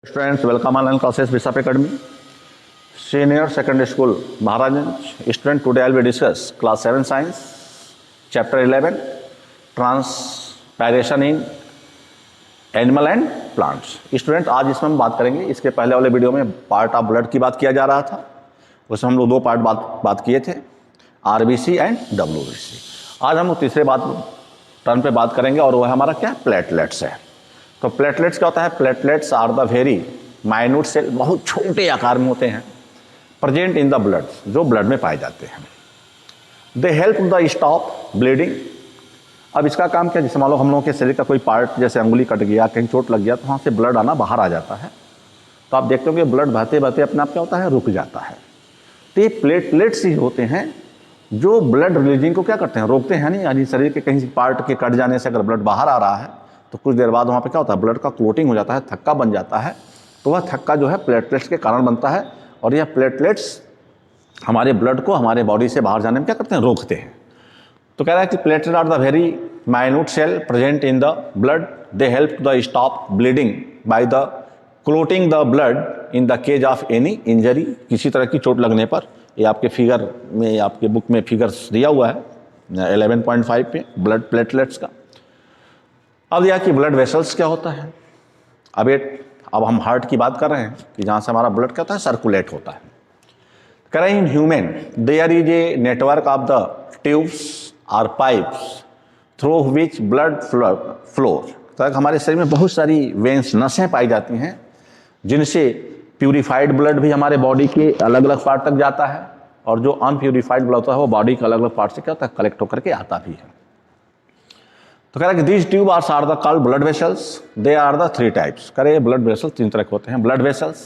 Students, welcome online classes Bishop Academy. Senior Secondary School, Maharajanj. Student, today I will discuss class 7 science, chapter 11, transpiration in animal and plants. Student, आज इसमें हम बात करेंगे. इसके पहले वाले वीडियो में पार्ट ऑफ ब्लड की बात किया जा रहा था. उसमें हम लोग दो पार्ट बात किए थे, आरबीसी एंड डब्ल्यूबीसी. आज हम तीसरे टर्न पे बात करेंगे और वो है हमारा क्या, प्लेटलेट्स है. तो प्लेटलेट्स क्या होता है? Platelets are the very minute cell, बहुत छोटे आकार में होते हैं, प्रेजेंट इन द ब्लड, जो ब्लड में पाए जाते हैं. They help the stop bleeding. अब इसका काम क्या, जैसे मान लो हम लोगों के शरीर का कोई पार्ट, जैसे अंगुली कट गया, कहीं चोट लग गया, तो वहाँ से ब्लड आना बाहर आ जाता है. तो आप देखते हो कि ब्लड बहते बहते अपने आप क्या होता है, रुक जाता है. तो ये प्लेटलेट्स ही होते हैं जो ब्लड रिलीजिंग को क्या करते हैं, रोकते हैं. नहीं, यानी शरीर के कहीं पार्ट के कट जाने से अगर ब्लड बाहर आ रहा है तो कुछ देर बाद वहाँ पे क्या होता है, ब्लड का क्लोटिंग हो जाता है, थक्का बन जाता है. तो वह थक्का जो है प्लेटलेट्स के कारण बनता है. और यह प्लेटलेट्स हमारे ब्लड को हमारे बॉडी से बाहर जाने में क्या करते हैं, रोकते हैं. तो कह रहा है कि platelet are the very minute cell present in the blood. They help the stop bleeding by the clotting the blood in the case of any injury. किसी तरह की चोट लगने पर, ये आपके फिगर में, आपके बुक में फिगर्स दिया हुआ है 11.5 पे ब्लड प्लेटलेट्स का. अब यह कि ब्लड वेसल्स क्या होता है. अब हम हार्ट की बात कर रहे हैं कि जहाँ से हमारा ब्लड क्या होता है, सर्कुलेट होता है. कह रहे हैं in human there is a network of the tubes और pipes through which blood flows. तो हमारे शरीर में बहुत सारी वेंस, नसें पाई जाती हैं, जिनसे प्यूरिफाइड ब्लड भी हमारे बॉडी के अलग अलग पार्ट तक जाता है, और जो अनप्यूरिफाइड ब्लड होता है वो बॉडी के अलग अलग पार्ट से क्या होता है, कलेक्ट होकर के आता भी है. तो कह रहा है कि these tubes are the called blood vessels. They are the 3 types. कह रहे ब्लड वेसल्स 3 तरह के होते हैं. ब्लड वेसल्स,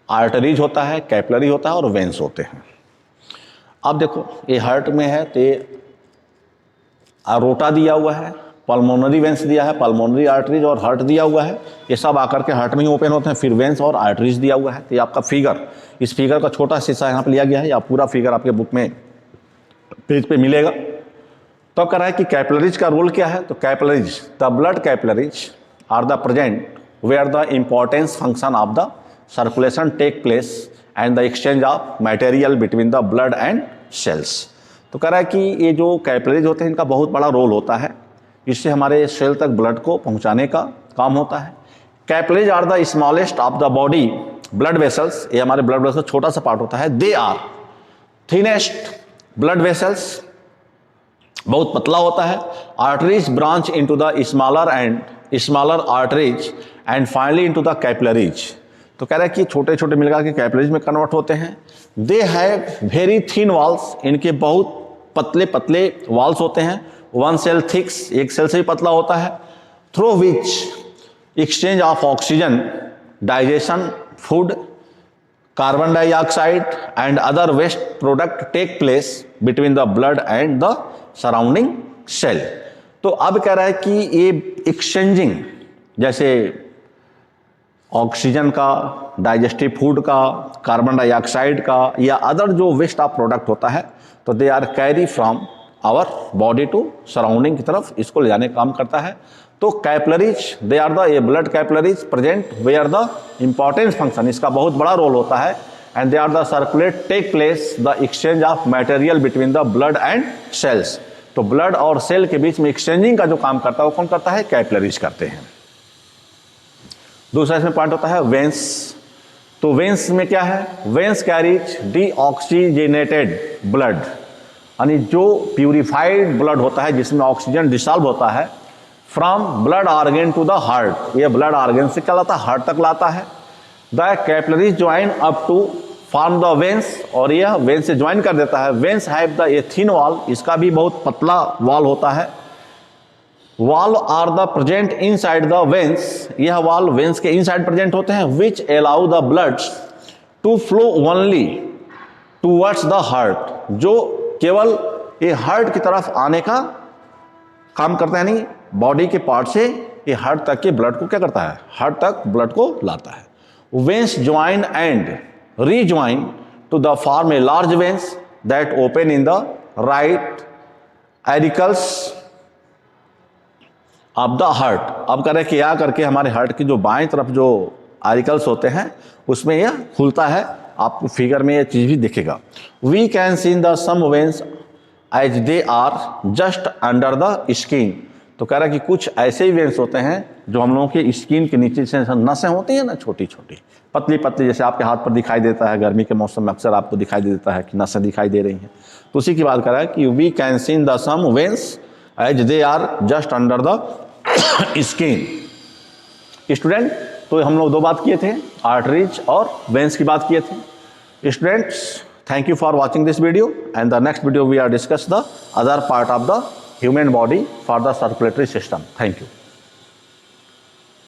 आर्टरीज होता है, कैपिलरी होता है और वेंस होते हैं. अब देखो, ये हार्ट में है तो ये अरोटा दिया हुआ है, पल्मोनरी वेंस दिया है, पल्मोनरी आर्टरीज और हार्ट दिया हुआ है. ये सब आकर के हार्ट में ही ओपन होते हैं. फिर वेंस और आर्टरीज दिया हुआ है. तो ये आपका फिगर, इस फिगर का छोटा सा यहाँ पे लिया गया है, या पूरा फिगर आपके बुक में पेज पे मिलेगा. तो कह रहा है कि कैपिलरीज का रोल क्या है. तो capillaries, the blood capillaries are the present where the importance function of the circulation take place and the exchange of material between the blood and cells. तो कह रहा है कि ये जो कैपिलरीज होते हैं, इनका बहुत बड़ा रोल होता है. इससे हमारे सेल तक ब्लड को पहुंचाने का काम होता है. Capillaries are the smallest of the body blood vessels. ये हमारे ब्लड वेसल्स का छोटा सा पार्ट होता है. They are thinnest blood vessels, बहुत पतला होता है. Arteries branch into the smaller arteries and finally into the capillaries. तो कह रहा है कि छोटे छोटे मिलकर के कैपिलरीज में कन्वर्ट होते हैं. They have very thin walls. इनके बहुत पतले पतले वॉल्स होते हैं. वन सेल थिक्स, एक सेल से भी पतला होता है. Through which exchange of oxygen, digestion, food, carbon dioxide and other waste product take place between the blood and the surrounding cell. तो अब कह रहा है कि ये एक्सचेंजिंग, जैसे ऑक्सीजन का, डाइजेस्टिव फूड का, कार्बन डाइऑक्साइड का, या अदर जो वेस्ट ऑफ प्रोडक्ट होता है, तो they are carry from our body to surrounding की तरफ, इसको ले जाने का काम करता है. तो कैपिलरीज, दे आर द ये blood capillaries present where the importance function, इसका बहुत बड़ा रोल होता है. And they are the circulate take place the exchange of material between the blood and cells. तो ब्लड और सेल के बीच में एक्सचेंजिंग का जो काम करता है वो कौन करता है, कैपिलरीज करते हैं. दूसरा इसमें पॉइंट होता है वेंस. तो वेंस में क्या है, वेंस कैरीज डीऑक्सीजनेटेड ब्लड, यानी जो प्यूरिफाइड ब्लड होता है जिसमें ऑक्सीजन डिसॉल्व होता है, from blood organ to the heart. ये ब्लड ऑर्गन से क्या लाता है, हार्ट तक लाता है. The capillaries join up to form the veins, और यह वेंस से ज्वाइन कर देता है. Veins have the a thin wall, इसका भी बहुत पतला वॉल होता है. Wall are the present inside the veins, यह वॉल वेंस के इनसाइड प्रेजेंट होते हैं. Which allow the blood to flow only towards the heart, जो केवल ये हार्ट की तरफ आने का काम करता है. नहीं, बॉडी के पार्ट से ये हार्ट तक के ब्लड को क्या करता है, हार्ट तक ब्लड को लाता है. Veins join and rejoin to the form a large veins that open in the right auricles of the heart. अब करें कि क्या करके हमारे हार्ट की जो बाएं तरफ जो आरिकल्स होते हैं उसमें यह खुलता है। आपको फिगर में यह चीज़ भी दिखेगा। We can see in the some veins as they are just under the skin. तो कह रहा है कि कुछ ऐसे ही वेन्स होते हैं जो हम लोगों की स्किन के नीचे से नसें होती हैं ना, छोटी छोटी पतली पतली, जैसे आपके हाथ पर दिखाई देता है, गर्मी के मौसम में अक्सर आपको दिखाई देता है कि नसें दिखाई दे रही हैं। तो उसी की बात कर रहा है कि we can see in the some veins as they are just under the skin. Student, तो हम लोग दो बात किए थे, आर्टरीज और वेन्स की बात किए थे। Students, thank you for watching this video, and the next video we are discuss the other part of the human body for the circulatory system. Thank you.